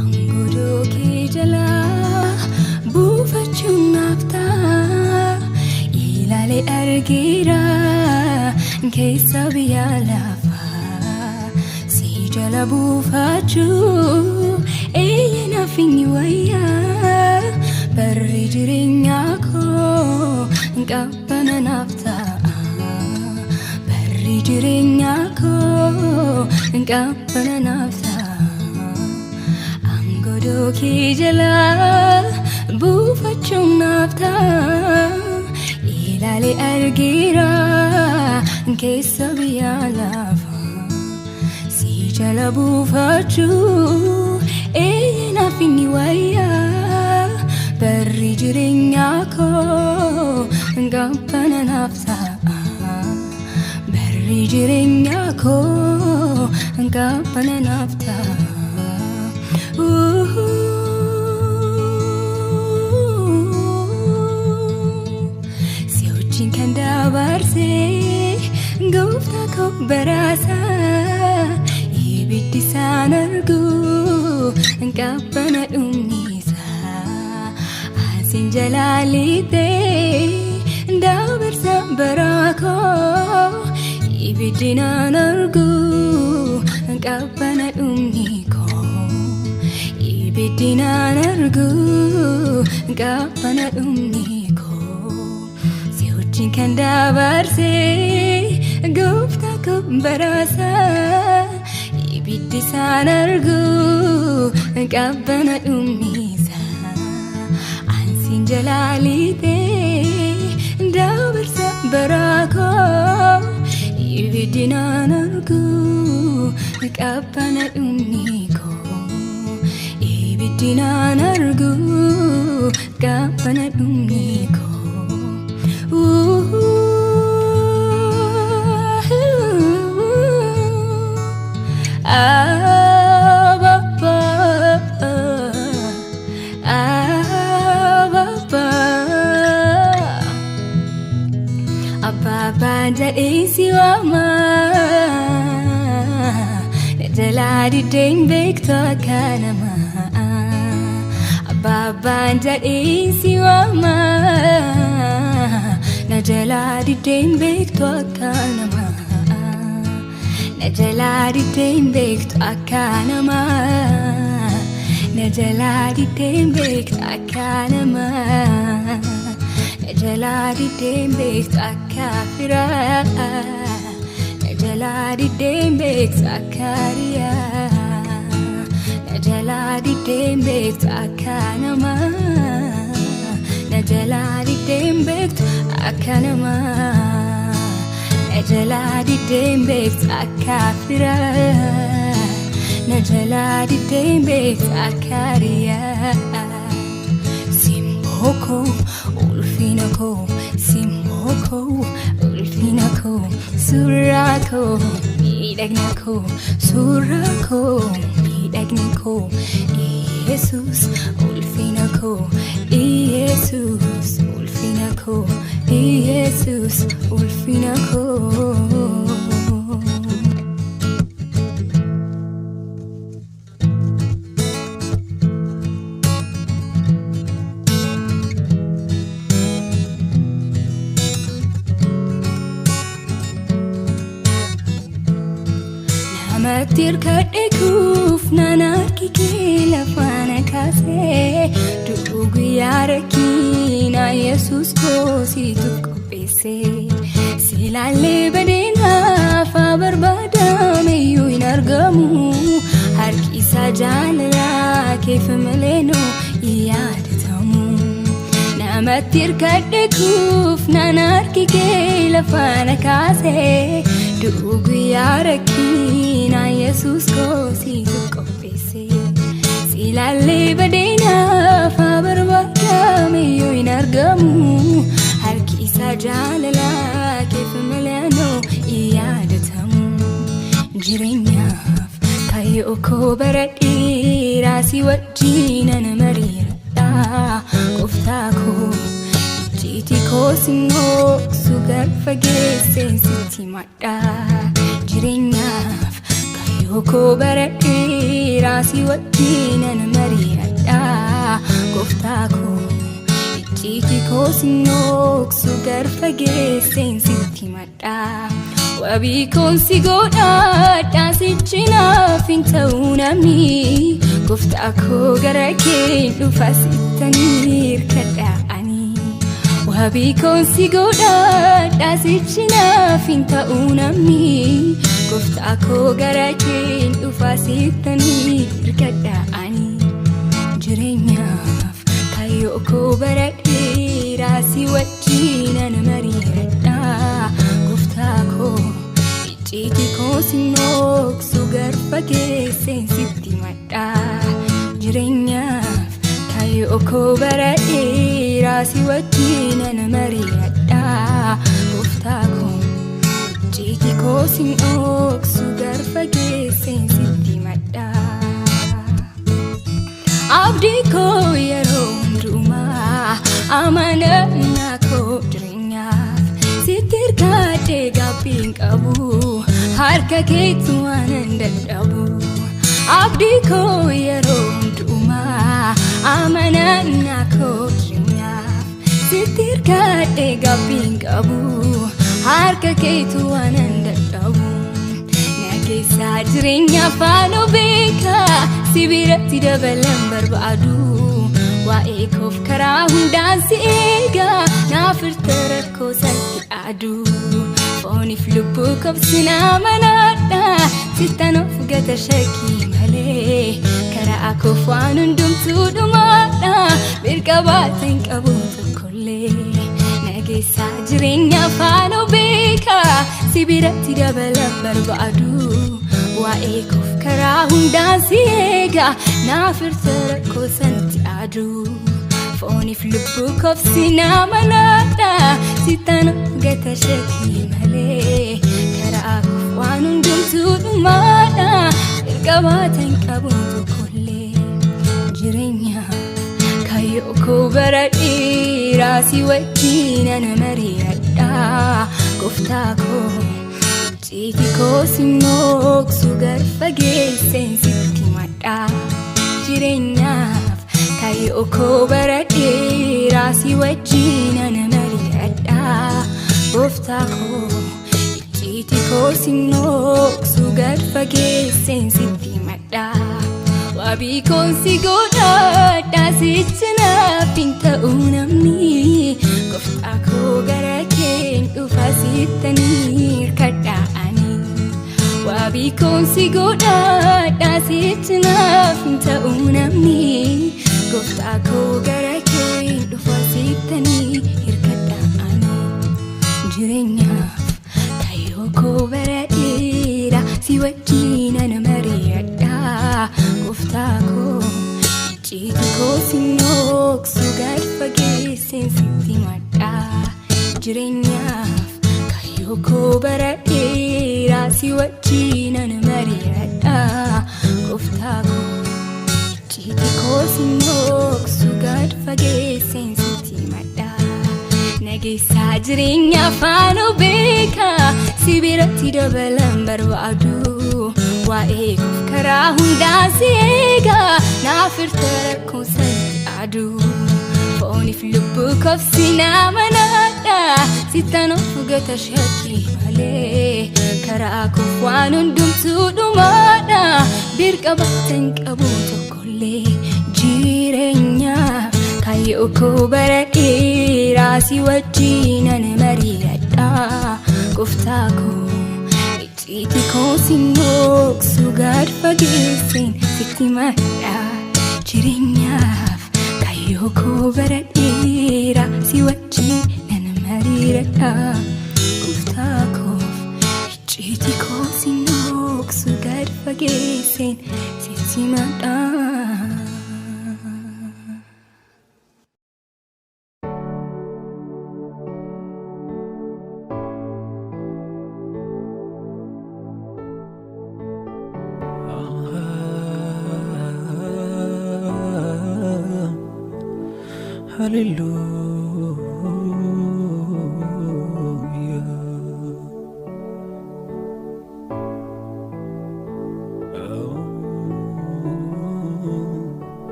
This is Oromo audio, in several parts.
Angudoo kee jalaa buufachuun naafta ilaalee argeera keessa biyya lafaa si jala buufachuu naaf hin wayyaa barri jireenyaa koo qabbana naaf ta'a barri jireenyaa koo qabbana naaf ta'a. Angudoo kee jalaa buufachuun naafta ilaalee argeera keessa biyya lafaa si jala buufachuu naaf hin wayyaa barri jireenyaa koo qabbana naaf ta'a barri jireenyaa koo qabbana naaf ta'a. Si wajjin kan dabarsee gooftaa koo baraasa ibiddi isaan argu qabbana dhumniisa asiin jalaalitee dabarsa baraa koo ibiddi naan argu qabbana dhumni Ibidinaan argu qabbana dhumni koo si wajjin kan dabarsee gooftaa koo baraasa ibiddi isaan argu qabbana dhumniisa asiin jalaalitee dabarsa baraa koo ibidinaan argu qabbana dhumni koo. Ibidinaan argu qabbana dhumni koo. Abbaan jedhee si waama na jalaa diddeen beektu akka namaa. Abbaan jedhee si waama na jalaa diddeen beektu akka namaa na jalaa diddeen beektu akka namaa na jalaa diddeen beektu akka namaa na jalaa diddeen beektu akka firaa na jalaa diddeen beektu akka riyaa. Najalaa diddeen beektu akka namaa najalaa diddeen beektu akka namaa najalaa diddeen beektu akka firaa najalaa diddeen beektu akka riyaa. Simboo koo ulfina koo simboo koo ulfina koo suuraa koo miidhagina koo suuraa koo. Dagniko, Jesus, ulfinako, Jesus, ulfinako, Jesus, ulfinako. Matir kadekuuf nanarki kee lafaana kaasee du'uu yaarakiina Yesuus koosiituuf qopheessee si ilaallee badeenaaf barbaadameyyuu hin argamu harki isaa jaalalaa keef maleenoo yaadatamu. Namatir kadekuuf nanarki kee lafaana kaasee du'uu yaarakiina Yesuus koosiituuf qopheessee si ilaallee badeenaaf barbaadameyyuu hin argamu harki isaa jaalalaa keef maleenoo yaadatamu. Jireenyaaf kaayyoo koo bara dheeraa si wajjinan mariiradha gooftaa koo ijjiiti koo sinnoo sugar fageesseen sitti madhaa jireenyaaf Kayoko barate rasi wajjin ana mari'adha gooftaa koo icciitii koo sinnooksu garfa geesseen sitti madha wabii koon si godhadha sichi naaf hin ta'u namni gooftaa koo gara kee dhufa sittanii hirkadha ani wabii koon si godhadha sichi naaf hin ta'u namni gooftaa koo gara kee dhufa sittanii hirkadha ani jireenyaaf kayyoo koo baradhee raasii wajjin ana mari'adha gooftaa koo icciitii koo sinnooksu garfa geesseen sitti madha jireenyaaf kayyoo koo baradhee raasii wajjin ana mari'adha gooftaa koo icciitii koo sinnooksu garfa geesseen sitti madha abdii koo yeroo hundumaa amanannaa koo jireenyaaf sitti hirkadhee gaabbiin qabu harka keetti waanan dadhabu abdii koo yeroo hundumaa amanannaa koo jireenyaaf sitti hirkadhee gaabbiin qabu harka keetti waanan dadhabu nageessaa jireenya faanoo beekaa si biratti dabalan barbaadu waa'ee koof karaa hundaan si eegaa naaf hirta rakkoo satti aadu fooniif lubbuu koof amanadha sittan of gata shakkii malee karaa koof waan hundumtuu dhumaadha mirga baatan qabu tokkollee nageessaa jireenya faanoo beekaa si biratti dabalan barbaadu waa'ee koof karaa hundaan si eegaa naaf hirta rakkoo satti aadu fooniif lubbuu koof amanadha sittan of gata shakkii malee karaa koof waan hundumtuu dhumaadha mirga baatan qabu tokkollee jireenya kayyoo koo baradhee raasii wajjin ana mari'adha gooftaa koo icciitii koo sinnooksu garfa geesseen sitti madha jireenyaaf kayyoo koo baradhee raasii wajjin ana mari'adha gooftaa koo icciitii koo sinnooksu garfa geesseen sitti madha wabii koon si godhadha sichi naaf hin ta'u namni gooftaa koo gara kee dhufa sittanii hirkadha ani wabii koon si godhadha sichi naaf hin ta'u namni gooftaa koo gara kee dhufa sittanii hirkadha ani jireenyaaf kayyoo koo baradheera si wajjin ana mari'adha gooftaa koo icciitii koo sinnooksu garfa geesseen sitti madha jireenyaaf kayyoo koo baradheera si wajjin ana mari'adha gooftaa koo icciitii koo sinnooksu garfa geesseen sitti madha nageessaa jireenya faanoo beekaa si biratti dabalan barbaadu waa'ee koof karaa hundaan si eegaa naaf hirta rakkoo satti aadu fooniif lubbuu koof amanadha sittan of gata shakkii malee karaa koof waan hundumtuu dhumaadha mirga baatan qabu tokkollee jireenyaaf kayyoo koo baradhee raasii wajjin ana mari'adha gooftaa koo icciitii koo sinnooksu garfa geesseen sitti madha jireenyaaf kayyoo koo baradhee raasii wajjin ana mari'adha gooftaa koo icciitii koo sinnooksu garfa geesseen sitti madha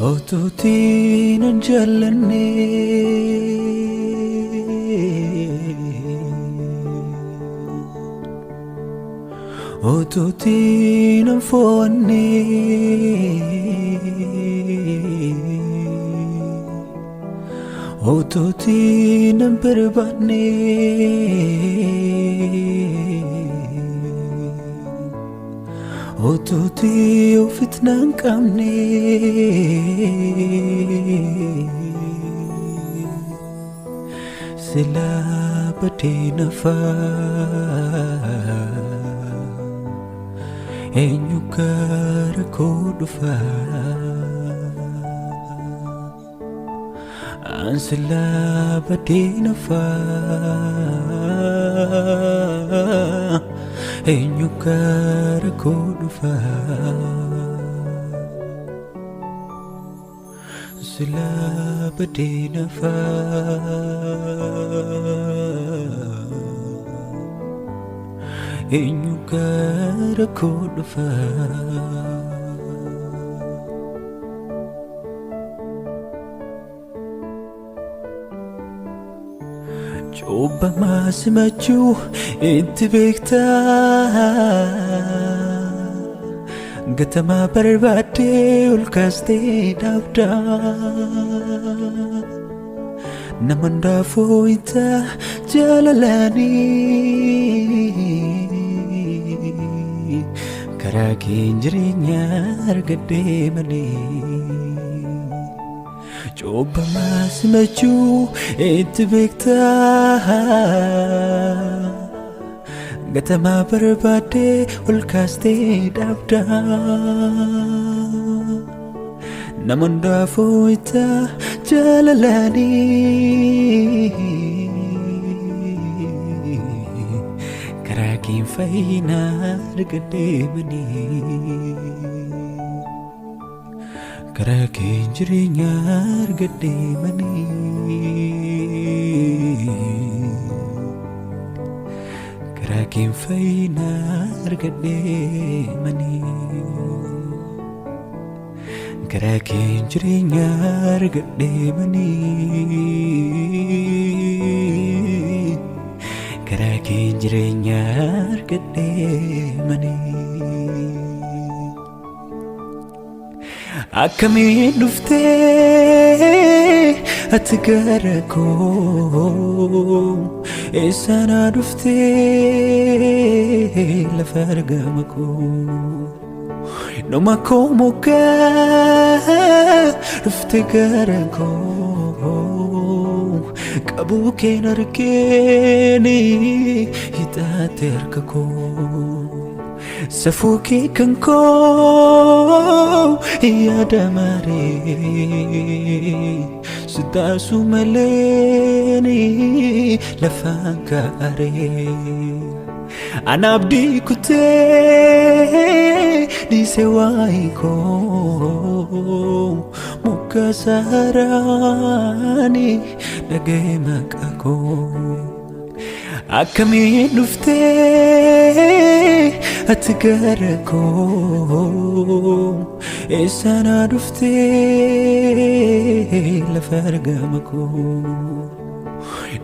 Otuutiin hin jaallanne Otuutiin hin fo'anne Otuutiin hin barbaanne Otuutii ofitti nan qabne Silaa badee nafaa Eenyu gara koo dhufaa An silaa badee nafaa Eenyu gara koo dhufaa Silaa badee nafaa Eenyu gara koo dhufaa Cubbamaa simachuu itti beektaa Gatamaa barbaaddee ol kaastee dhaabdaa Nama hundaafuu itti jaalalaanii Karaa keen jireenyaa argadhee malee Cubbamaa simachuu itti beektaa Gatamaa barbaaddee ol kaastee dhaabdaa Nama hundaafuu itti jaalalaanii Karaa keen fayyinaa argadhee malee Karaa keen jireenyaa argadhee malee Karaa keen fayyinaa argadhee malee Karaa keen jireenyaa argadhee malee Karaa keen jireenyaa argadhee malee Akkamiin dhuftee ati gara koo Eessanaa dhuftee lafa argama koo Noma koo mogaa dhufte gara koo Qabuu keen argeeni hidhaate harka koo Safuu kee kan koo yaada maree Sitaasu maleeni lafaan kaaree Ana abdii kutee dhiise waa'ee koo Muka saaraani dhaga'e maqaa koo Akkamiin dhuftee ati gara koo Eessanaa dhuftee lafa argama koo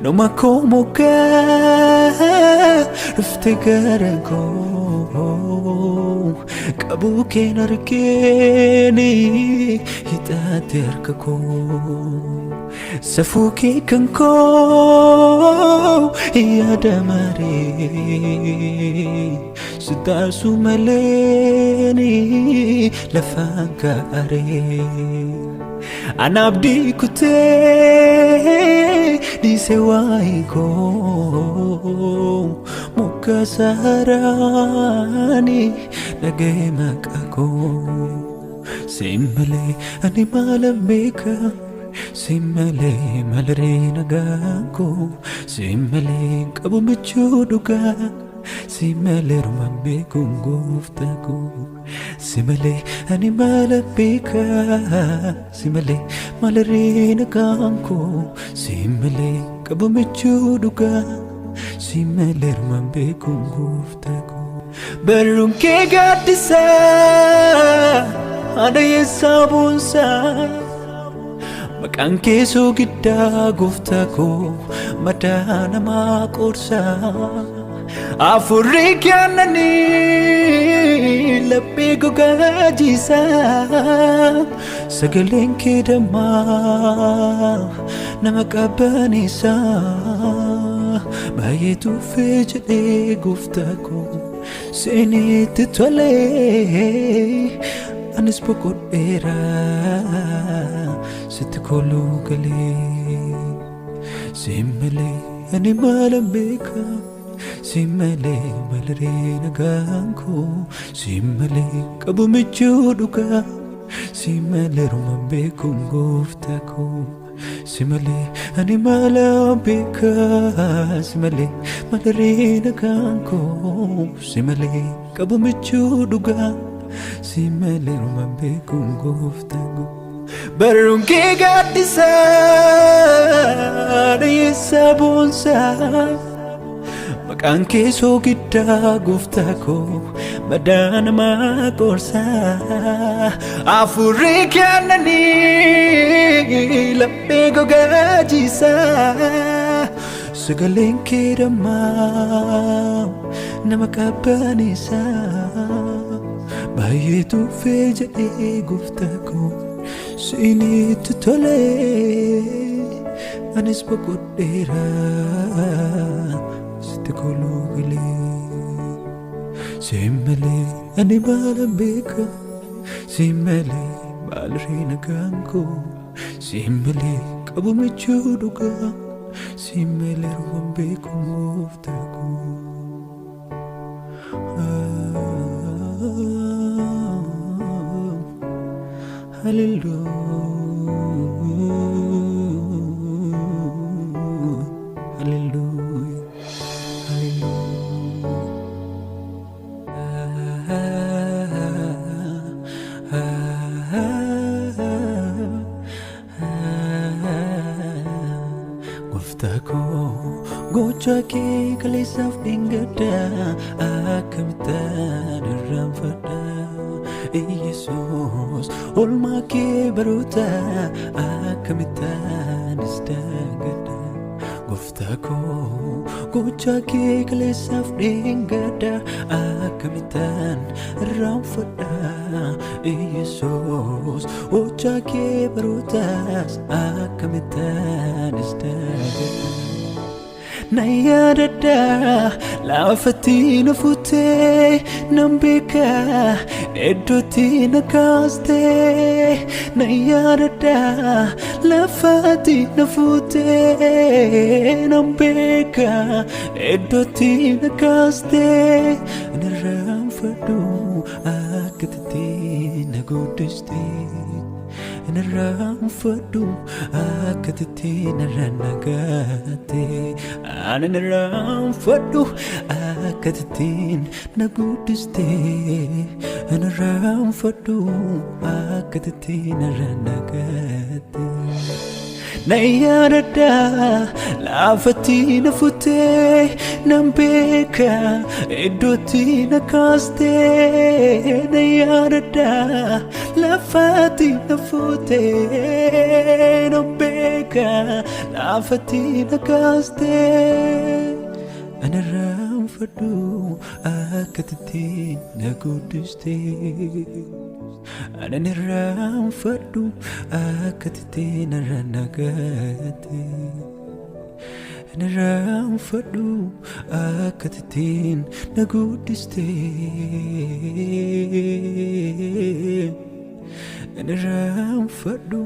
Noma koo mogaa dhufte gara koo Qabuu keen argeeni hidhaate harka koo Safuu kee kan koo yaada maree Sitaasu maleeni lafaan kaaree Ana abdii kutee dhiise waa'ee koo Muka saaraani dhaga'e maqaa koo Siin malee ani maalan beeka Siin malee maaliree nagaan koo Siin malee qabu michuu dhugaa Siin malee rumaan beekuun gooftaa koo Siin malee ani maalan beeka Siin malee maaliree nagaan koo Siin malee qabu michuu dhugaa Siin malee rumaan beekuun gooftaa koo Barruun kee gaaddisaa Adayessa bonsa Maqaan keessoo giddaa gooftaa koo madaa namaa qorsa Afurri kennanii laphee gogaa jiisa Sagaleen kee dammaa nama qabbaneessa Baay'ee tuffee jedhee gooftaa koo seenitti tolee Anis boqodheera sitti koluu galee Simmalee ani maalan beeka Simmalee malaree nagaan koo Simmalee qabu michuu dhugaa Simmalee rumaan beekuun gooftaa koo Simmalee ani maalan beeka Simmalee malaree nagaan koo Simmalee qabu michuu dhugaa Simmalee rumaan beekuun gooftaa koo Barruun kee gaaddisaa Adayessa bonsaa Maqaan keessoo giddaa gooftaa koo madaa namaa qorsa Afurri kennanii laphee gogaa jiisa Sagaleen kee dammaa nama qabbaneessa Baay'ee tuffee jedhee gooftaa koo seenitti tolee Anis boqodheera sitti koluu galee Simmalee ani maalan beeka Simmalee malaree nagaan koo Simmalee qabu michuu dhugaa Simmalee rumaan beekuun gooftaa koo Hallelujah Hallelujah Gooftaa koo gocha kee kaleessaaf dhingada akkamittaan irraanfadha Yesuus oolmaa kee baroota akkamittaan isdaangadha Gooftaa koo gocha kee kaleessaaf dhingada akkamittaan irraanfadha Yesuus gocha kee barootaas akkamittaan isdaangadha Nayyadada laafatti na fuutee nan beeka iddootti na kaastee Nayyadada laafatti na fuutee nan beeka iddootti na kaastee Nirraanfadhu akkatti na guddistee Nirraanfadhu akkatti narra nagaate Ani nirraanfadhu akkatti na guddistee Nirraanfadhu akkatti narra nagaate Nayyadada laafatti na fuutee nan beeka iddootti na kaastee Nayyadada laafatti na fuutee nan beeka laafatti na kaastee Nirraanfadhu akkatti na guddistee Ani nirraanfadhu akkatti narra nagaate Nirraanfadhu akkatti na guddistee Nirraanfadhu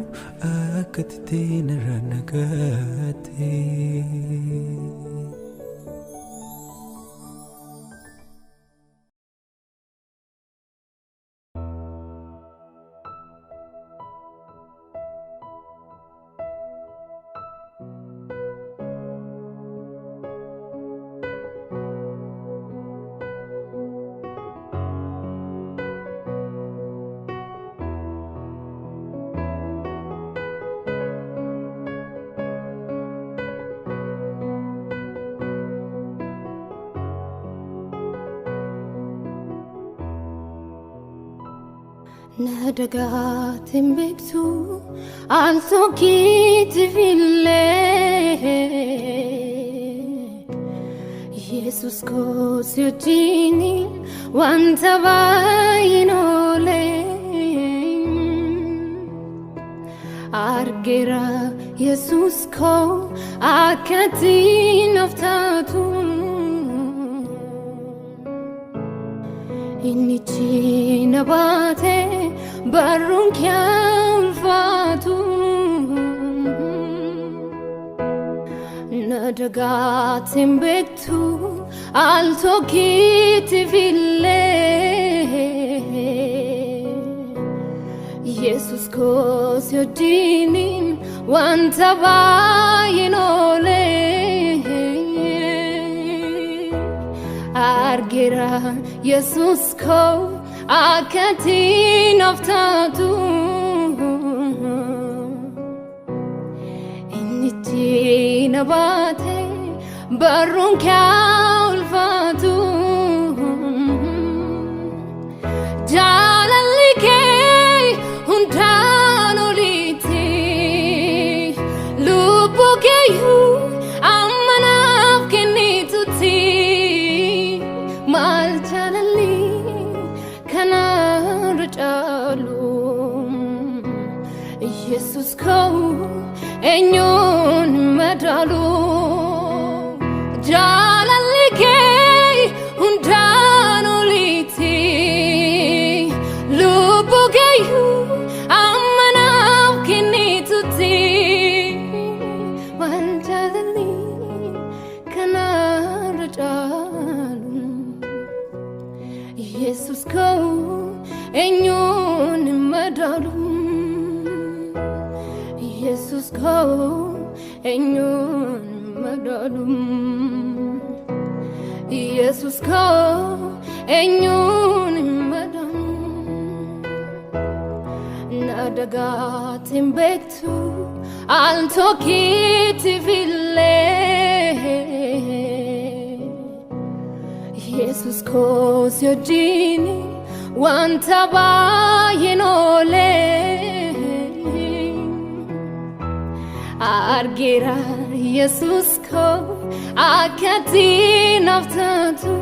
akkatti narra nagaate نادقات بكتو عالتوكيت في الليل يسوس كوس يجيني وانت باينو لي أرجرا يسوس كو أكتي نفتاتو إني تشينا باتي برون كيال فاتو ندقات بكتو عالتوكيت في الليل يسوس كوس يدينين وانت باينو لي أرجرا يسوس كو أكتي نفتاتو إني تينا باتي برون كالفاتو جالا لكي هنتانو ليتي لوبو كيو أمنا فكني توتي مال جالالي كنا رجالو يسوس كو إنيون مدالو جالالي كي هنتانو ليتي لوبو كيو أمنا فكني توتي مال جالالي كنا رجالو يسوس كو إنيون مدالو يسوس كو إنيون مدالو يسوس كو إنيون مدالو نادقات بكتو عالتوكيت في الليل يسوس كوس يجيني وانت باينو لي أرجرا يسوس كو أكتي نفتاتو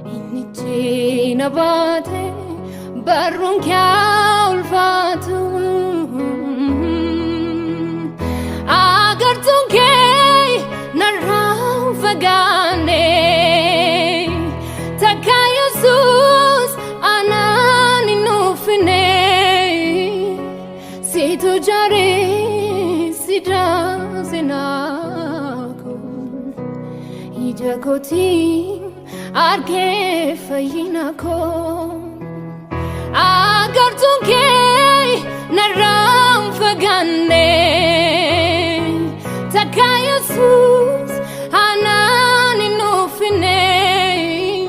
إني تشينا باتي برون كالفاتو أغرتون كي نرام فغاني تكا يسوس أناني نوفني سيتو جاري سيدا زناكو إجاكوتي أركي فيناكو أغرتون كي نرام فغاني تكا يسوس أناني نوفني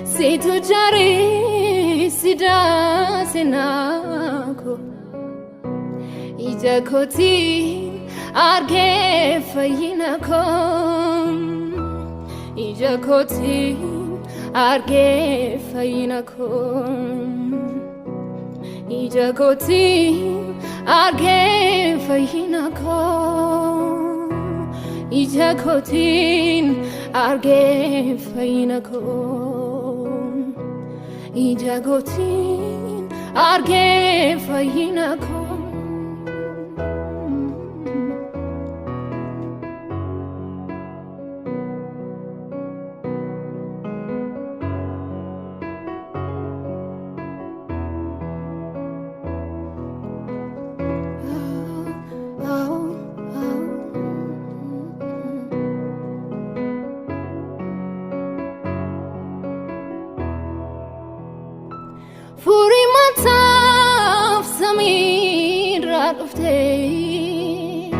سيتو جاري سيدا زناكو إجاكوتي أركي فيناكو إجاكوتي أركي فيناكو إجاكوتي أركي فيناكو إجاكوتي أركي فيناكو إجاكوتي أركي فيناكو فوري مطاف سمير رفتي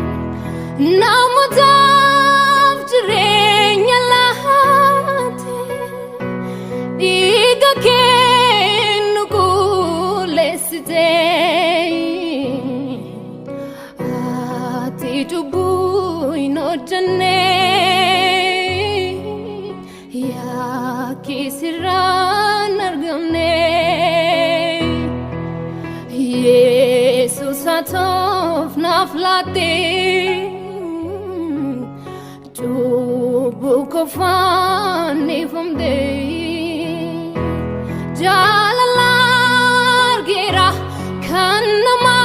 نام مطاف جرين يلاتي ديگا كن نقول ستي آتي جبوي نوجني يا كسران of naflate book of funny from day Jalalargira Kanama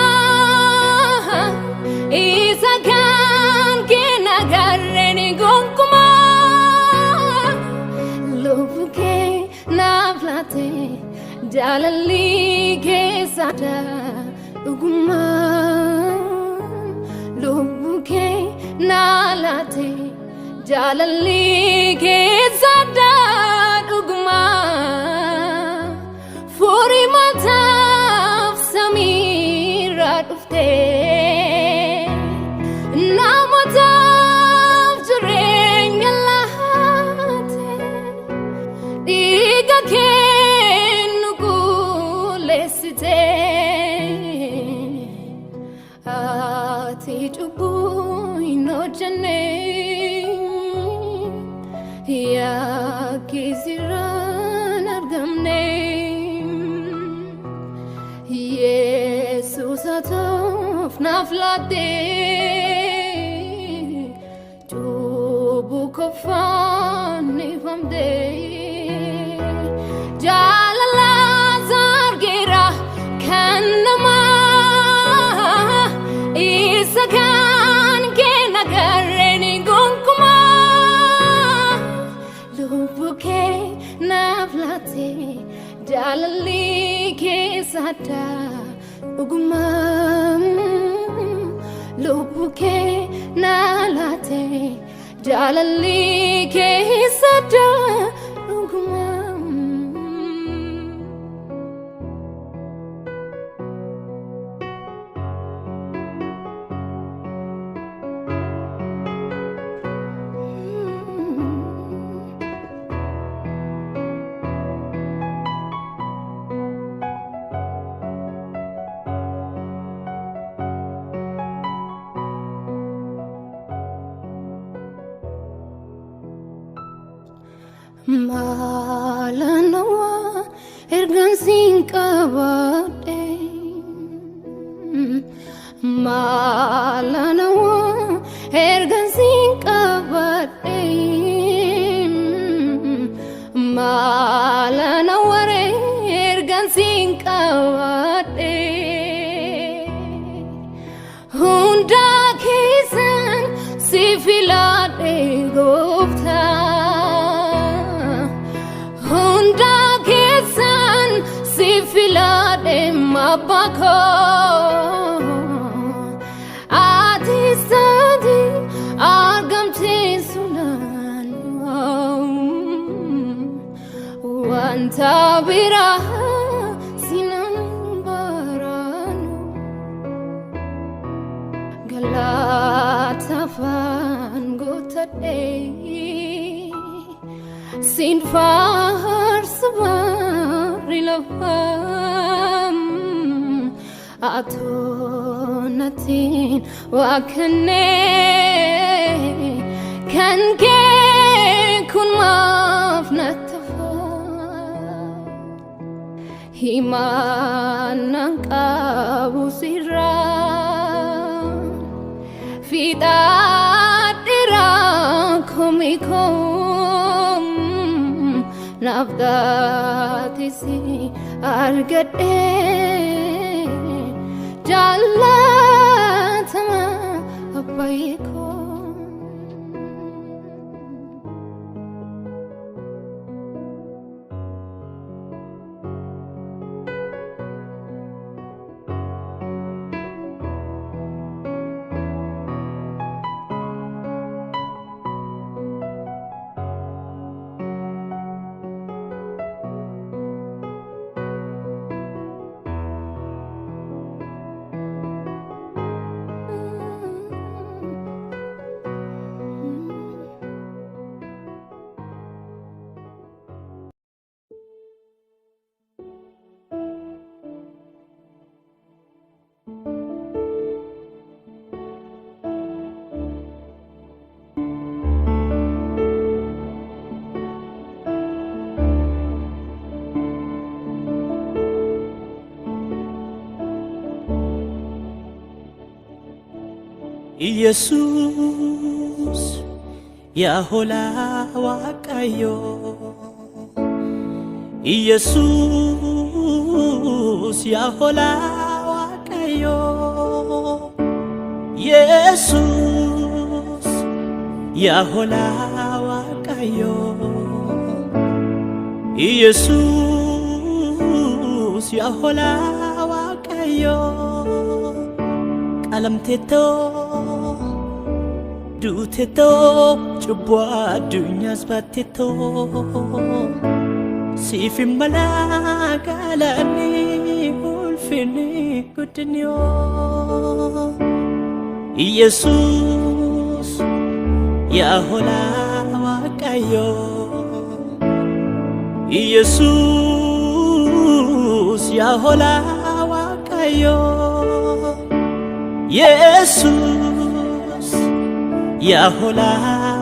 is a can Kinagareni Gonkuma Lubuke Navlate Jalali Kesata Uguma Lubuke Nalate Jalali Kesata Uguma Furi Mataf Samira Ufte Namataf Jurengalate Diga Kenugulesite Ati Chubuy no Jane Ya kisiran argamne Jesus atof naflate Tubu kofani famde Jalala zargira kanama Isakan kenagareni gonkuma Lubuke navlate Jalali kesata Uguma Lubuke nalate Jalali kesata Uguma Malanawa ergan sinkabade Malanawa ergan sinkabade Malanawa ergan sinkabade Hunda kisan sifilade gofta Sifilade mapako Ati sadi agam tesunan Wanta biraha sinan baranu Galatafan gotade Sin far Rilafam Atonatin wakane Kan ke kun maaf natafa Himanang kabusiran Fita dira komikom Nafdatisi argade Jalatama apayko ኢየሱስ ያሆላ ዋቃዮ ኢየሱስ ያሆላ ዋቃዮ ኢየሱስ ያሆላ ዋቃዮ ኢየሱስ ያሆላ ዋቃዮ ቀለምቴቶ ዱቴቶ ጭቧ አዱኛስ ባቴቶ ሲፊመላ ጋላኒ ሁልፊኒ ጉድንዮ ኢየሱስ ያሆላ ዋቃዮ ኢየሱስ ያሆላ ዋቃዮ ኢየሱስ ያሆላ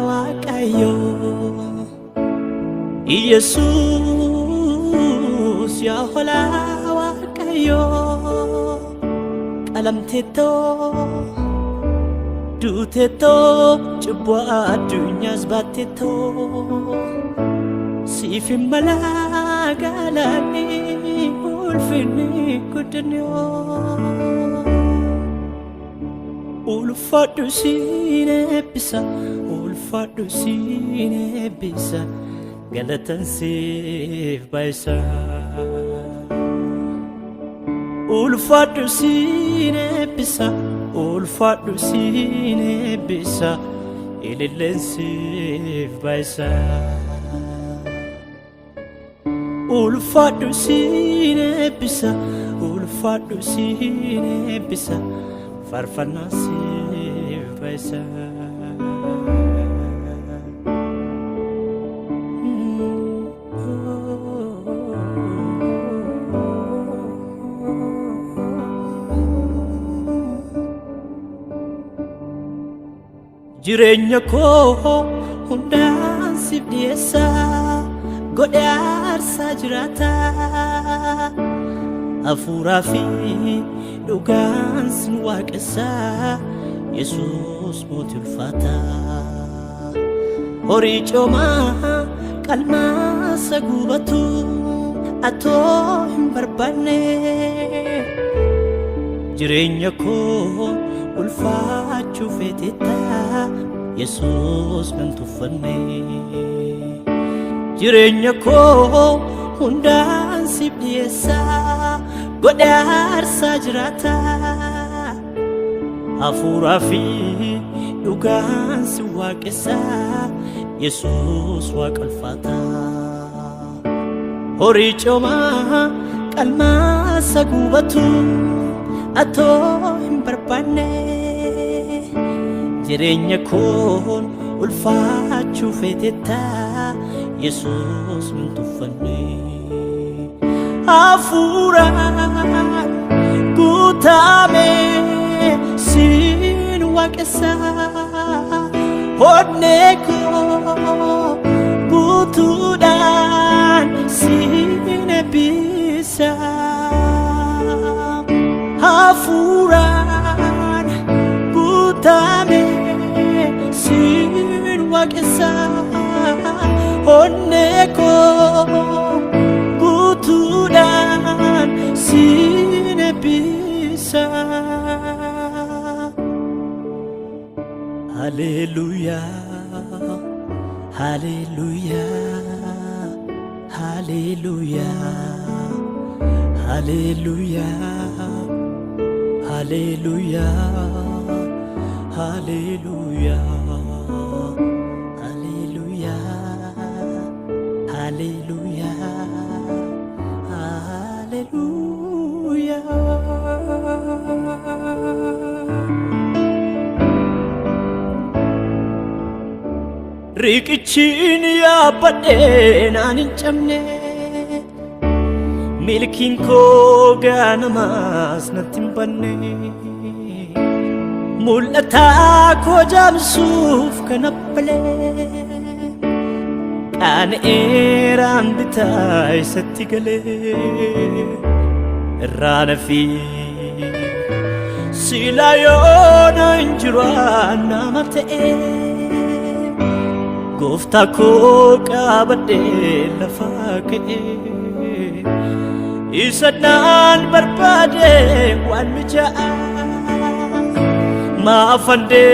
ዋቃዮ ኢየሱስ ያሆላ ዋቃዮ ቀለምቴቶ ዱቴቶ ጭቧ አዱኛስ ባቴቶ ሲፊመላ ጋላኒ ሁልፊኒ ጉድንዮ ulfaadhu siin eebbisa ulfaadhu siin eebbisa galatan siif baay'isa ulfaadhu siin eebbisa ulfaadhu siin eebbisa ililleen siif baay'isa ulfaadhu siin eebbisa ulfaadhu siin eebbisa farfanna siif baay'isa jireenya koo hundaan siif dhiyeessa godhe aarsaa jiraata hafuuraa fi dhugaan sin waaqessa Yesuus mootii ulfaataa horii coomaa qalmaasa gubatu atoo hin barbaanne jireenya koo ulfaachuu feetetta Yesuus nan tuffanne jireenya koo hundaan siif dhiyeessa godhe aarsaa jiraata hafuuraa fi dhugaan sin waaqessa Yesuus waaqa ulfaataa horii coomaa qalmaasa gubatu atoo hin barbaanne jireenya koon ulfaachuu feetetta Yesuus nan tuffanne hafuuraan guutame sin waaqessa onnee koo guutuudhaan sin eebbisa hafuuraan guutame sin waaqessa onnee koo guutuudhaan sin eebbisa Hallelujah Hallelujah Hallelujah Hallelujah Hallelujah Hallelujah Hallelujah Hallelujah Hallelujah riqichin yaabadhe naan hin cabne milkiin koo ganamaas natti hin banne mul'ataa koo jaamsuuf kan abbalee qaana'eeraan bitaa isatti galee irraa nafi silayona injirana mate gofta ko qabade lafake isadan barbade walmija ma afande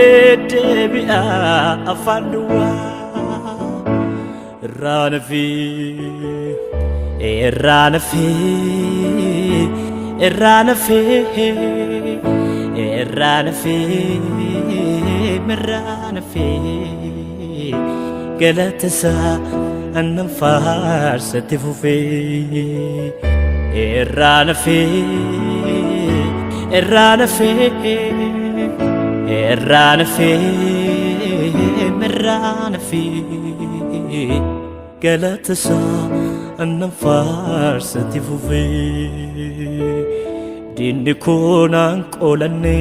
debi'a afandwa ranafi ranafi ranafi ranafi ranafi galatsa annam farsati fufi ranafi ranafi ranafi ranafi galatsa annam farsati fufi dinni konan qolanne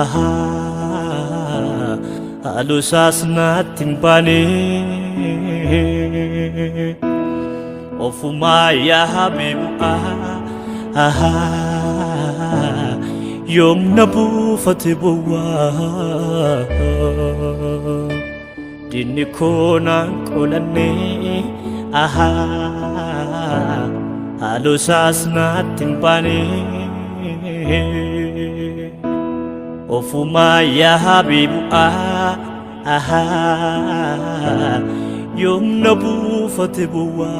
aha alusas natin bani ofuma ya habibu aha yom nabu fatibuwa dinni konan qolanne aha alusas natin bani ofuma ya habibu aha yom nabu fatibuwa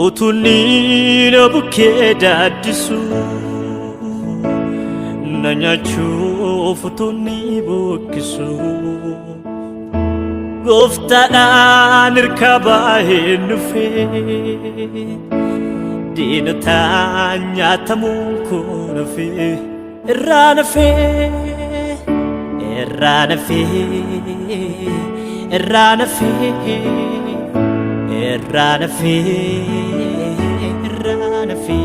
otuni nabuke dadisu nanyachu fotoni bokisu goftana nirkaba henufe dinatanya tamunku nafe ranafe ranafe ranafe ranafe ranafe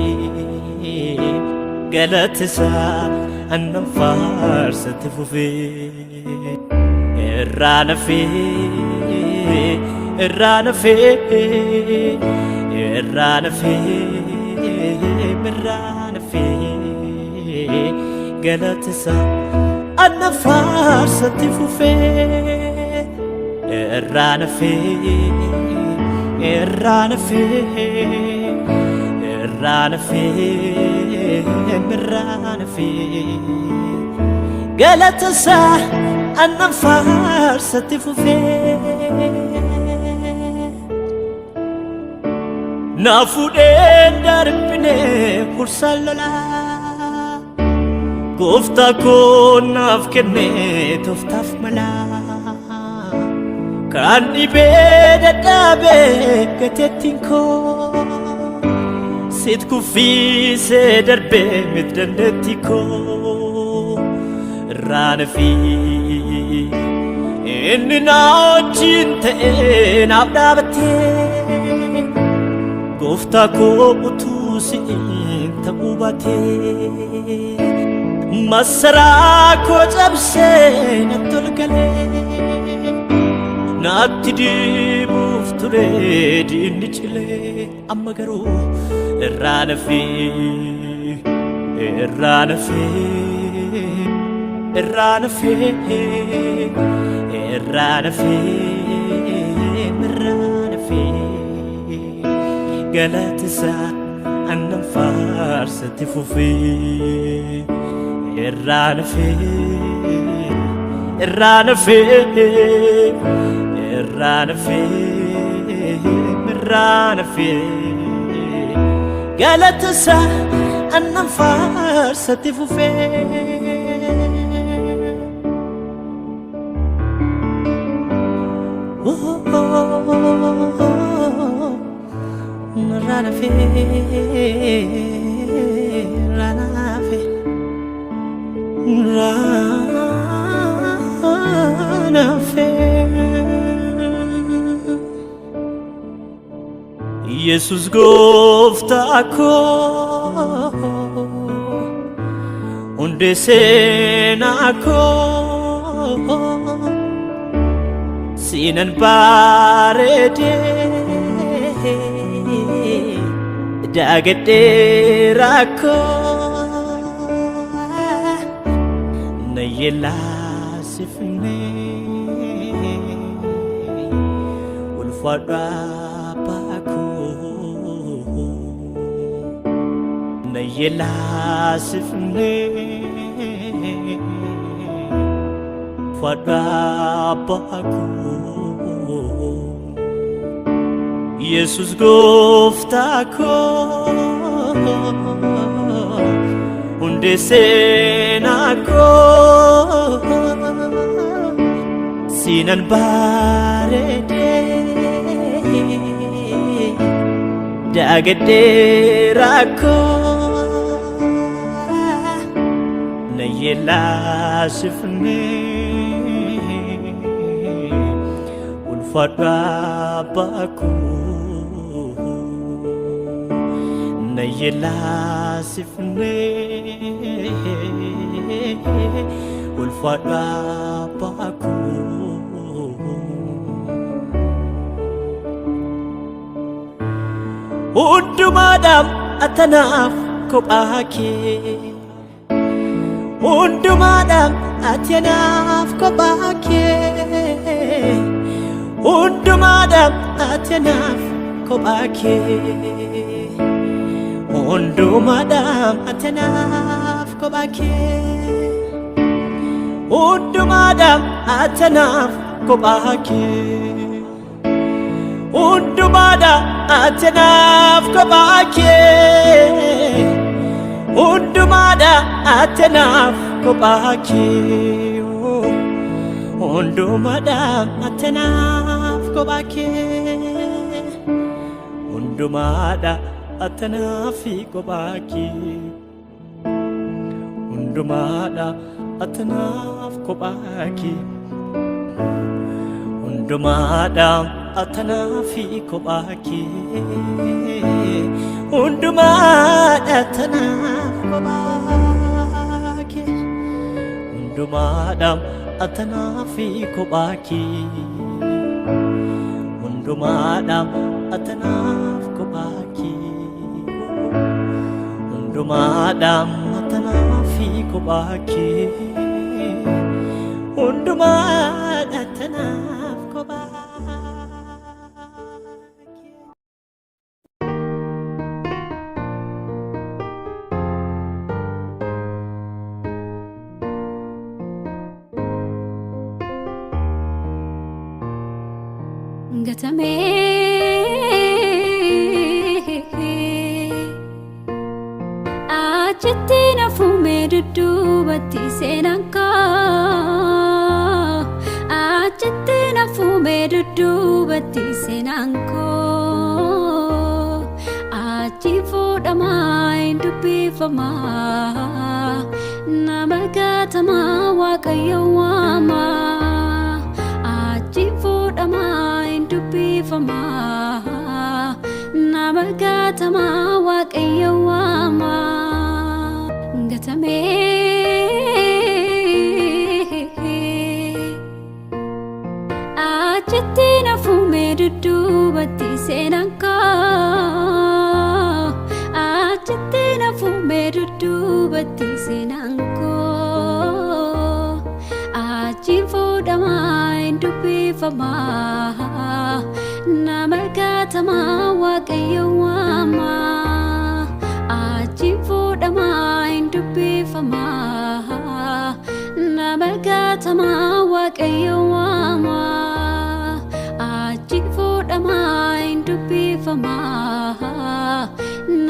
galatsa annam farsati fufi ranafe ranafe ranafe ranafe galatsa annam farsati fufi ranafe ranafe ranafe ranafe galatsa annam farsati fufi nafude darbine kursalala gofta ko nafkene toftaf mala kan ibeda dabe ketetinko sit kufi se darbe midandetiko ranafi inna chinte nabdabate gofta ko utusi tabubate masra ko jabse natulgale natidi bufture dinchile amagaru ranafi ranafi ranafi ranafi ranafi galatsa annam farsati fufi ranafi ranafi ranafi ranafi galatsa annam farsati fufi ranafi ranafi ranafi Jesus gofta ko unde sena ko sinan barede dagadde rakkoo na yellaasifne ulfaadha baakoo na yellaasifne ulfaadha baakoo Jesus gooftaa koo hunde seenaa koo siinan bareedee dagadde rakkoo na yellaasifne ulfaadha baakoo na yellaasifne ulfaadha baakoo hundumaadhaaf atanaaf kophaa kee hundumaadhaaf atanaaf kophaa kee hundumaadhaaf atanaaf kophaa kee hundumaadhaaf atanaaf kophaa kee hundumaadhaaf atanaaf kophaa kee hundumaadhaaf atanaaf kophaa kee hundumaadhaaf atanaaf kophaa kee hundumaadhaaf atanaaf kophaa kee hundumaadhaaf atanaaf kophaa kee hundumaadhaaf atanaaf kophaa kee hundumaadhaaf atanaaf kophaa kee hundumaadhaaf atanaaf kophaa kee hundumaadhaaf atanaaf kophaa kee hundumaadhaaf atanaaf kophaa kee hundumaadhaaf atanaaf kophaa kee hundumaadhaaf atanaaf kophaa gatame achitti nafume dudduubatti seenaan koo achitti nafume dudduubatti seenaan koo achi fuudhamaa hin dubbifamaa nama gatamaa waaqayyo waamaa achi fuudhamaa dubbifamaa nama gatamaa waaqayyo waamaa gatame achitti nafume dudduubatti seenaan koo achitti nafume dudduubatti seenaan koo achi fuudhamaa hin dubbifamaa nama gatamaa waaqayyo waamaa achi fuudhamaa hin dubbifamaa nama gatamaa waaqayyo waamaa achi fuudhamaa hin dubbifamaa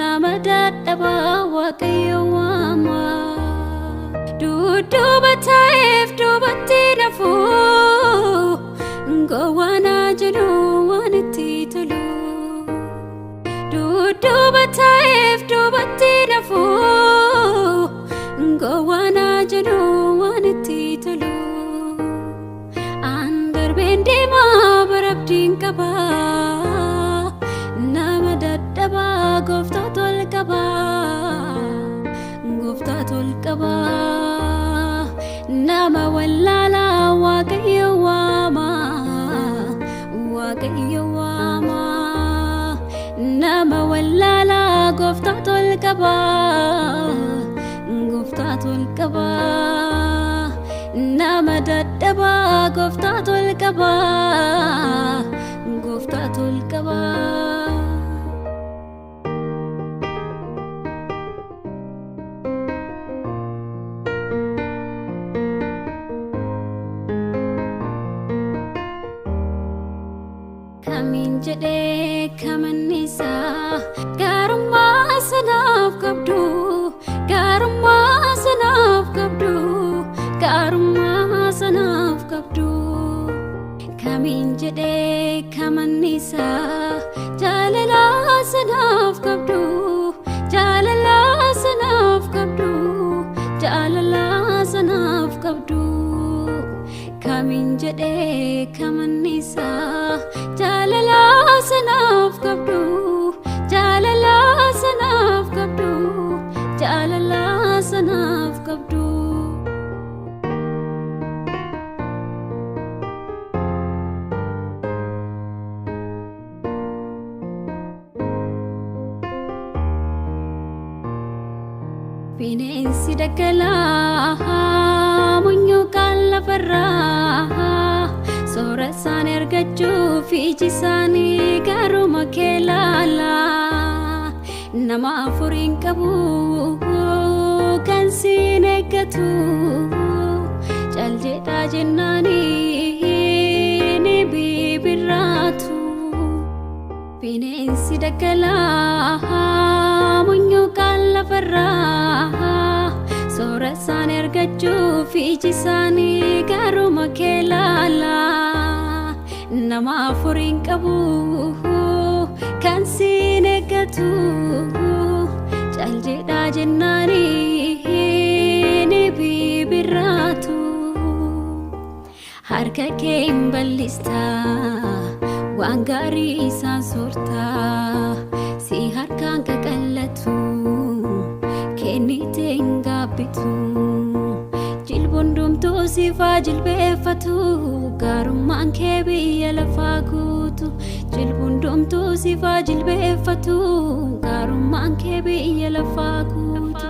nama dadhabaa waaqayyo waamaa dudduuba taa'eef duubatti nafuu gowwaana jedhu waan itti tolu dudduuba taa'eef duubatti nafuu gowwaana jedhu waan itti tolu an darbeen deemaa barabdiin qabaa nama dadhabaa gooftaa tol qabaa gooftaa tol qabaa nama wallaalaa waaqayyo waamaa waaqayyo waamaa nama wallaalaa قفتات القبا قفتات القبا نامد الدبا قفتات القبا قفتات القبا كمين جدي كمن نسا كارما سناف كبدو كارما سناف كبدو كارما سناف كبدو كمين جدي كمن نسا جاللا سناف كبدو جاللا سناف كبدو جاللا سناف كبدو كمين جدي كمن نسا جاللا سناف كبدو جاللا سناف كبدو جاللا سناف كبدو bineensi dagalaa munyoo kaalla farraa soora isaan ergachuuf iji isaanii garuma kee laalaa nama afuriin qabu kan siin eeggatu caljedhaa jennaanii ni bibirraatu bineensi dagalaa munyoo kaalla farraa soora isaan ergachuuf iji isaanii garuma kee laalaa nama afuriin qabu kan siin eeggatu caljedhaa jennaanii ni bibirraatu harka kee hin bal'istaa waan gaarii isaan soortaa si harkaan qaqallatu kennitee hin gaabbitu jilbuun dhumtuu siifaa jilbeeffatu gaarummaan kee biyya lafaa guutu jilbuun dhumtuu siifaa jilbeeffatu gaarummaan kee biyya lafaa guutu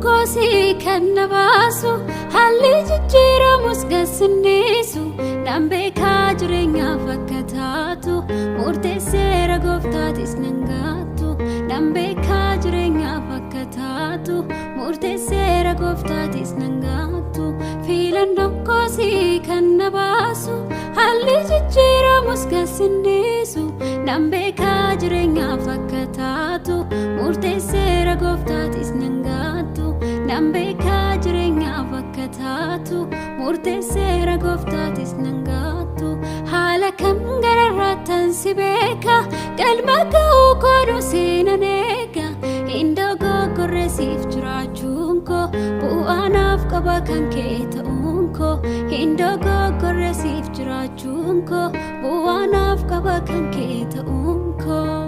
Kosi kanna baasu halli jijjiiramus gassinnisu nambeekaa jireenyaa fakkataatu murteesseera gooftaatis nangaatu nambeekaa jireenyaa fakkataatu murteesseera gooftaatis nangaatu filannoon kosi kanna baasu halli jijjiiramus gassinnisu nambeekaa jireenyaa fakkataatu murteesseera gooftaatis nangaatu nambeekaa jireenyaa fakkataatu murteesseera gooftaatis nangaatu haala kam gararraatan si beeka galma ga'uu koodhu seenan eega hindoo goggorreesiif jiraachuun koo bu'aanaaf qaba kan kee ta'uun koo hindoo goggorreesiif jiraachuun koo bu'aanaaf qaba kan kee ta'uun koo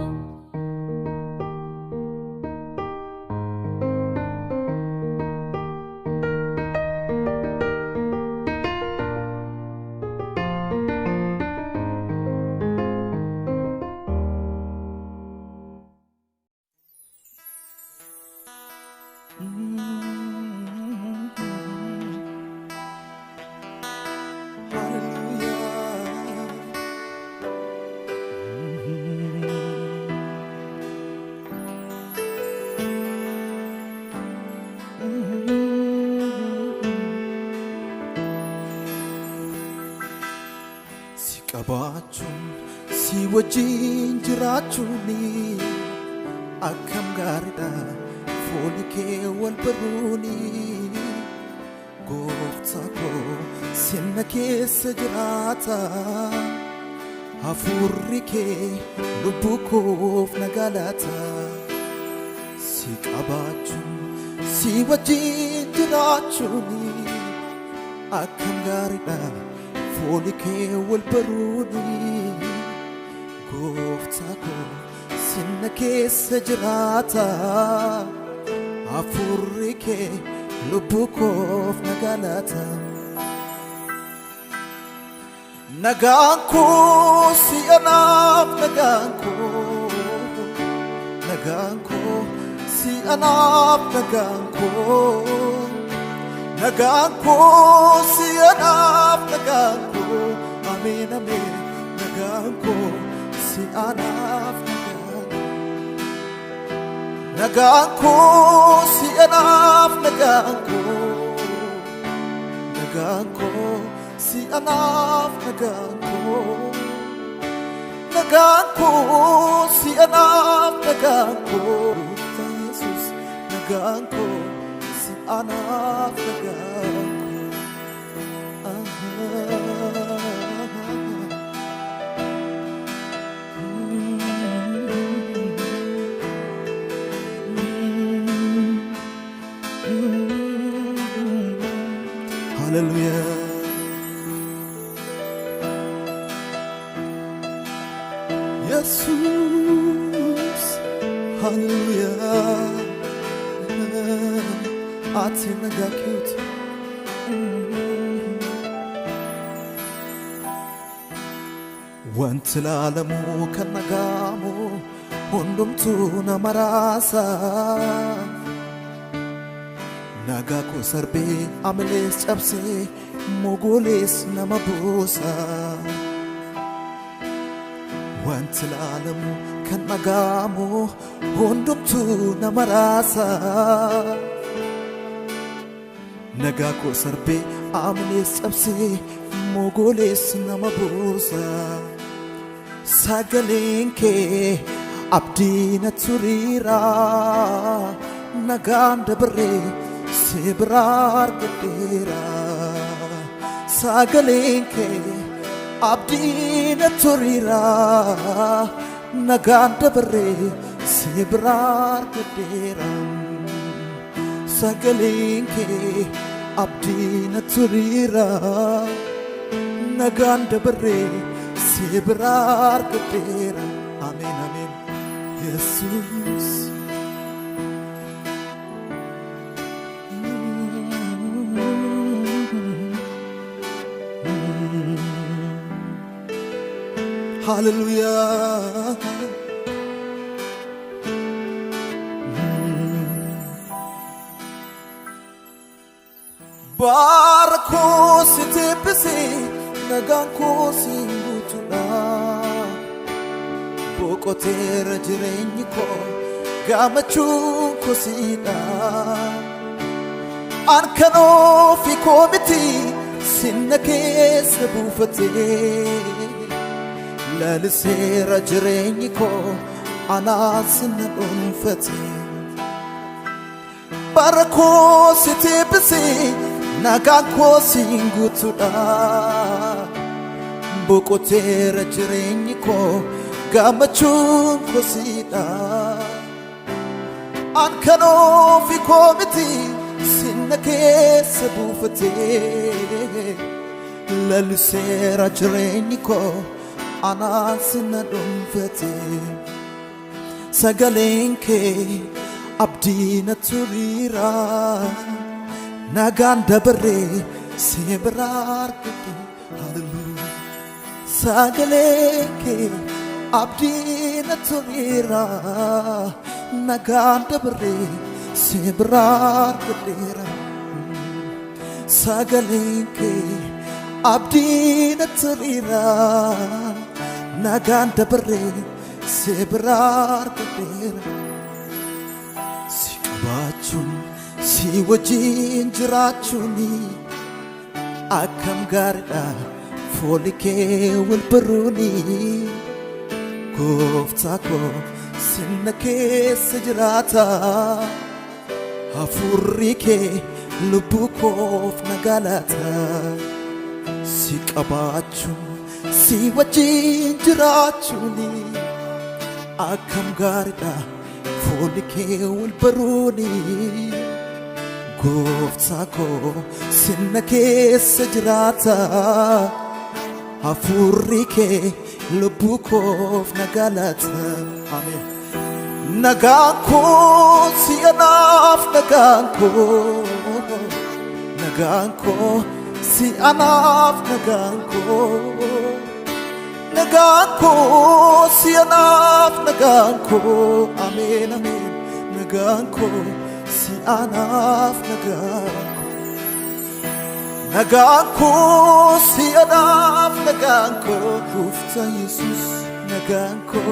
Qabachuun si wajjin jiraachuuni akkam gaariidha fooni kee wal baruuni gooftaa koo sinna keessa jiraata hafuurri kee lubbuu koof nagalaata si qabachuun si wajjin jiraachuuni akkam gaariidha fooni kee wal baruuni gooftaa koo sinna keessa jiraata hafuurri kee lubbuu koof nagaa laata. Nagaan koo si anaaf nagaan koo si anaaf nagaan koo si anaaf nagaan koo ameen ameen nagaan koo si anaaf nagaan koo si anaaf nagaan koo si anaaf nagaan koo si anaaf nagaan koo Jesus nagaan koo si anaaf nagaan Hallelujah. Jesus, hallelujah. Ati nagakit. Wanti laalamu kan nagamu hundumtu namarasa. Nagaa koo sarbee amalees cabsee mogolees nama buusa. Wanti laalamu kan nagamu hundumtu namarasa. Nagaa koo sarbee amalees cabsee mogolees nama buusa. Sagaleen kee abdii na turiira nagaan dabaree si biraa argadheera. Sagaleen kee abdii na turiira nagaan dabaree si biraa argadheera. Sagaleen kee abdii na turiira nagaan dabaree si biraa argadheera. Amen amen Jesus. Hallelujah. Barako sitepese naganko singutuna. Boqoteera jireenyi koo gammachuu koo siidha. Ankanoo fi koo miti sinna keessa buufatee. Laliseera jireenyi koo anaa sinna dhuunfatee. Bara koo si teebbisee nagaan koo siin guutuudha. Boqoteera jireenyi koo gammachuun koo siidha. Ankanoo fi koo miti sinna keessa buufatee. Laliseera jireenyi koo anaa sinna dhuunfatee. Sagaleen kee abdii na turiira nagaan dabaree si biraa argadhe. Hallelujah. Sagaleen kee abdii na turiira nagaan dabaree si biraa argadheera. Sagaleen kee abdii na turiira nagaan dabaree si biraa argadheera. Si qabaachuun si wajjin jiraachuuni akkam gaariidha foolli kee wal baruuni. Gooftaa koo sinna keessa jiraata. Hafuurri kee lubbuu koof nagaa laata. Si qabaachuun si wajjin jiraachuuni akkam gaariidha foolli kee wal baruuni. Gooftaa koo sinna keessa jiraata. Hafuurri kee lubbuu koof nagaa laata. Amen. Naganko si anaf naganko Naganko si anaf naganko Naganko si anaf naganko Amen amen Naganko si anaf naganko Naganko si anaf naganko Kufta Jesus naganko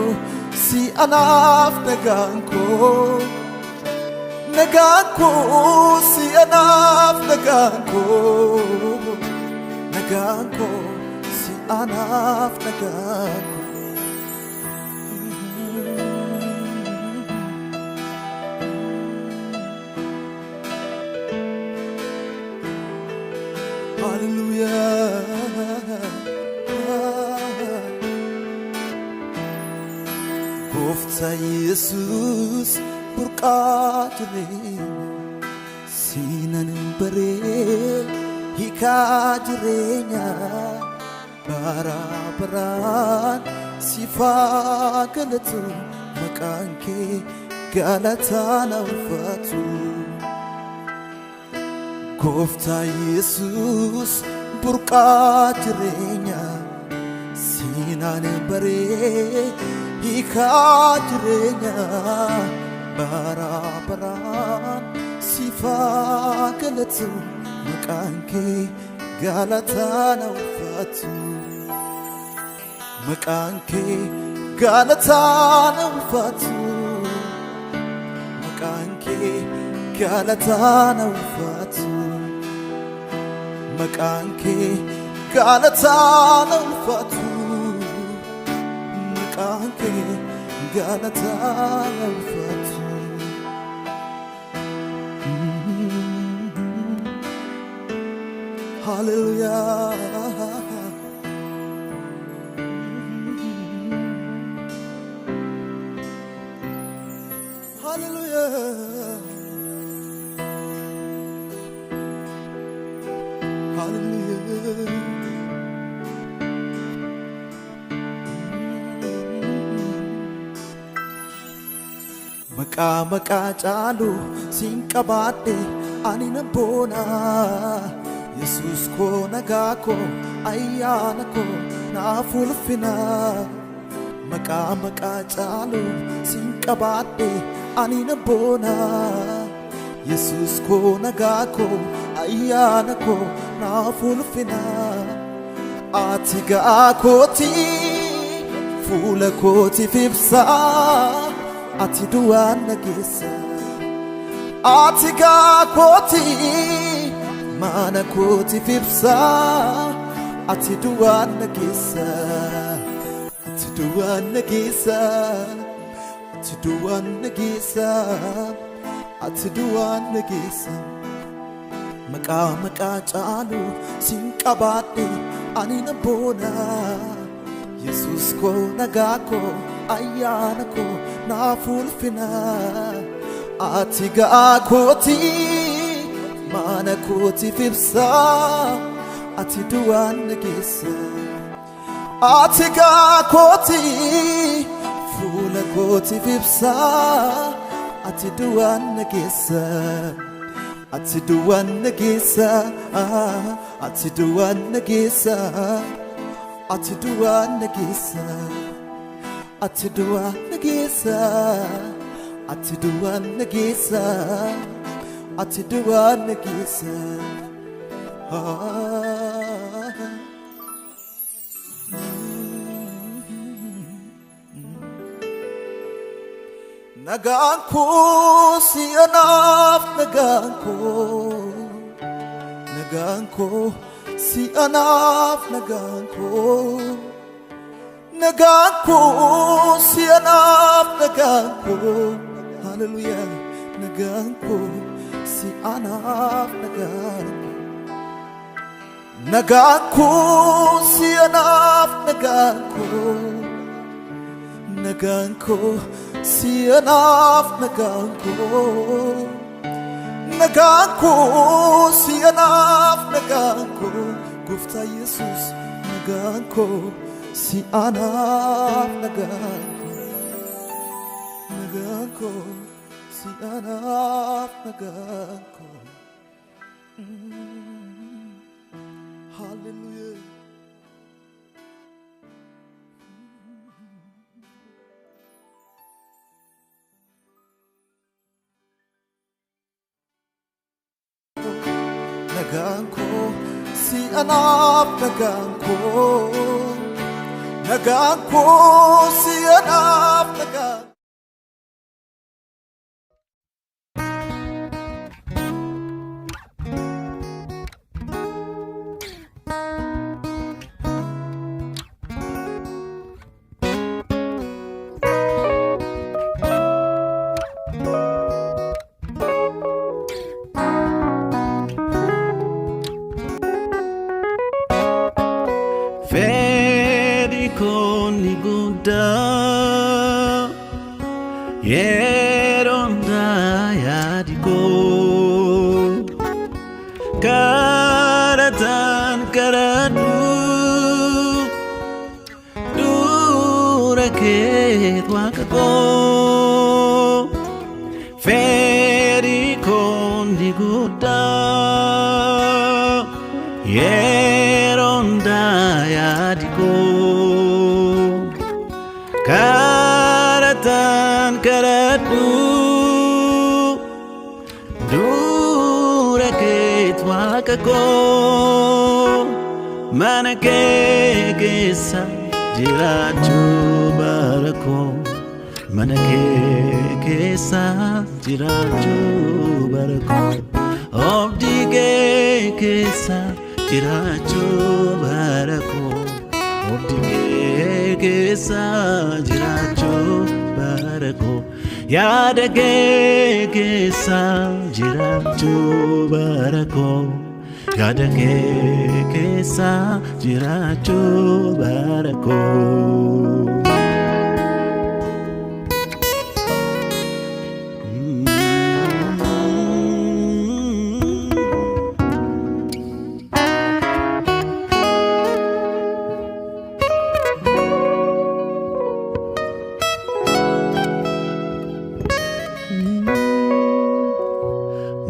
si anaf naganko Naganko si anaf naganko Naganko si anaf naganko Hallelujah Gofta Jesus burqa jireenya Siinan baree hiikaa jireenya Bara baraan sifaa galatu maqaan kee galataan ulfaatu Gofta Jesus burqa jireenya Siinan baree hiikaa jireenya bara baraan sifaa galatu maqaan kee galataan ulfaatu maqaan kee galataan ulfaatu maqaan kee galataan ulfaatu maqaan kee galataan ulfaatu Maqanke galataan ulfaatu Hallelujah Hallelujah Hallelujah Maka calu sin qabadhe ani nan boona Yesus ko nagaa ko ayyaana ko naaf ulfina Maka calu sin qabadhe ani nan boona Yesus ko nagaa ko ayyaana ko naaf ulfina Ati gaa kooti fuula kootiif ibsaa Ati du'aan nageessa Ati gaa kooti mana kootiif ibsaa Ati du'aan nageessa Ati du'aan nageessa Ati du'aan nageessa Ati du'aan nageessa Maqaa caalu sin qabadhe ani nan boona Yesus ko nagaa ko ayyaana ko naaf ulfina Ati gaa kooti mana kootiif ibsaa Ati du'aan nageessa Ati gaa kooti fuula kootiif ibsaa Ati du'aan nageessa Ati du'aan nageessa Ati du'aan nageessa Ati du'aan nageessa Ati du'aan nageessa Ati du'aan nageessa Ati du'aan nageessa Nagaan ko si anaaf nagaan ko si anaaf nagaan ko si anaaf nagaan ko Hallelujah nagaan ko si anaaf nagaan ko nagaan ko si anaaf nagaan ko nagaan ko si anaaf nagaan ko nagaan ko si anaaf nagaan ko Gofta Jesus nagaan ko si anaaf nagaan ko nagaan nagaanko si anaaf nagaanko Hallelujah Nagaanko si anaaf nagaanko Nagaanko si anaaf nagaanko Fedi koni gudda yeronda yadiko karatan karadu duraket wakako Fedi koni gudda yeronda yadiko karatan karadu duraket wakako manake kesa jiraju barako manake kesa jiraju barako obdige kesa jiraachu barako obdige kesa jiraachu barako yaadage kesa jiraachu barako yaadage kesa jiraachu barako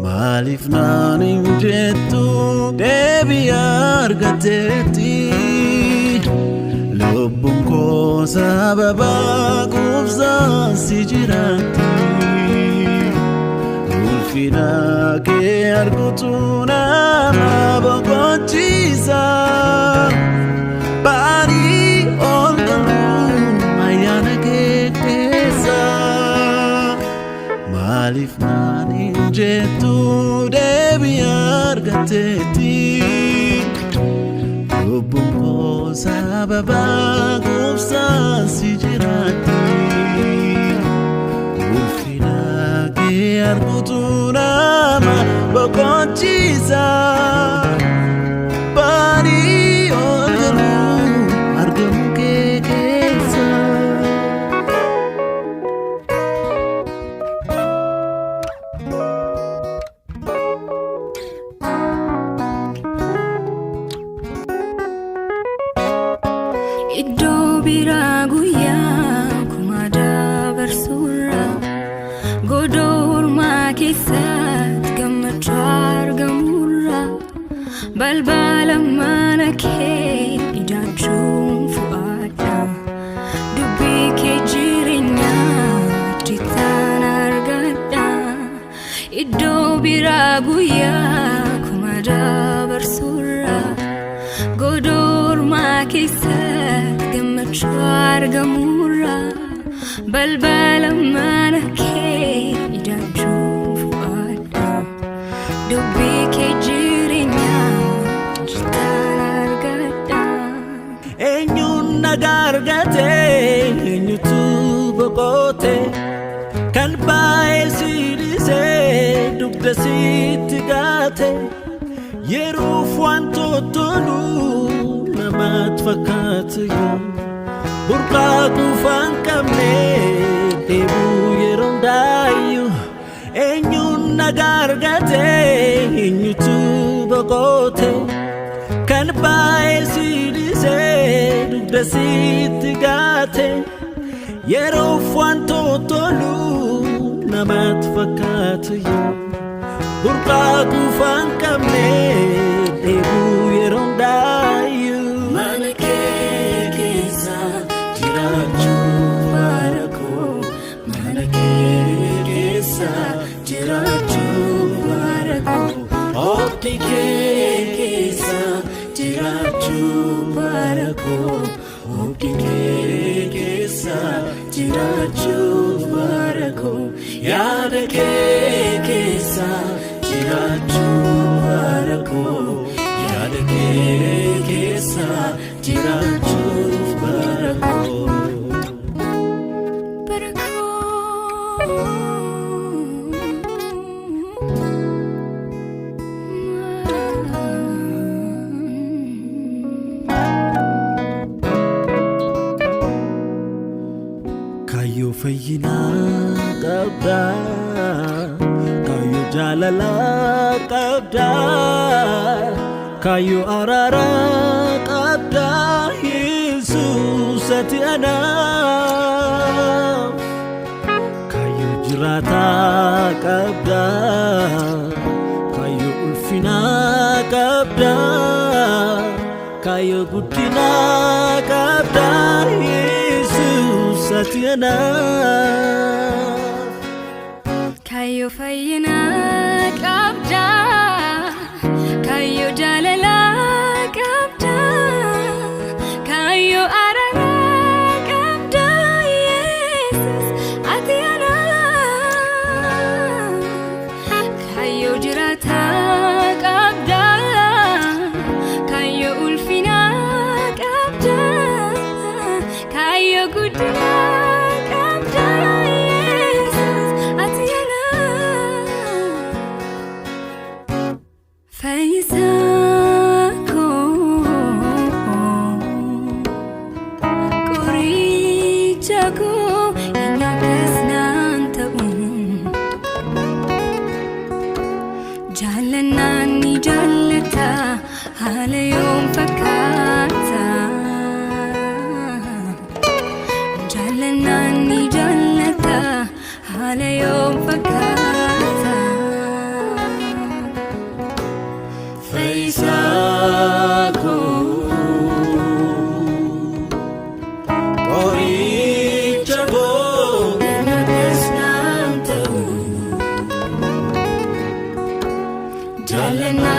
Malif nanim jettu debi argateti lubbun ko sababa gubza sijirati ulfina ke argutuna mabogochisa bari olgalu ayana ke tesa Malif nanim jettu debi argateti lubbun ko sababa gubsa sijirati ulfina ke argutuna mabogochisa bari olgalu argamu ke kesa Iddo biraguya kumada bersura godor makisat gamachar gamura balbala manake idajum fuada dubi ke jirinya titanargada iddo biraguya kumada bersura godor makisat gamachar gamura balbala manake idajum fuada dubi ke jirinya titanargada enyun nagargate enyutu bogote kan bae sidise dubda sitigate yeruf wanto tolu namat fakatyo burqa tufan kamne debu yerondayu enyun nagargate enyutu bogote kan bae sidise dubda sitigate yeruf wanto tolu namat fakkaatu burqaa gufaan qabne dheebuu yeroon daayu mana kee keessa jiraachuu bara koo mana kee keessa jiraachuu bara koo oobdii kee keessa jiraachuu bara koo oobdii kee keessa jiraachuu bara koo yaada kee keessa jiraachuu bara koo yaada kee keessa jiraachuu bara koo. Kayo fayyina qabda kayo jaalala qabda kayo araara qabda Yesuus ati anaaf kayo jiraata qabda kayo ulfina qabda kayo guddina qabda Yesuus ati anaaf kayo fayyina qabda kayo jaalala qabda kayo araara qabda Yesus ati anaaf kayo jiraata qabda kayo ulfina qabda kayo guddina qabda Yesus ati Faisako Kurichaku Inyakas nantaun Jalanani jalata Halayong fakata Jalanani jalata Halayong fakata Faisako Orichabo Nakas nantaun Jalanani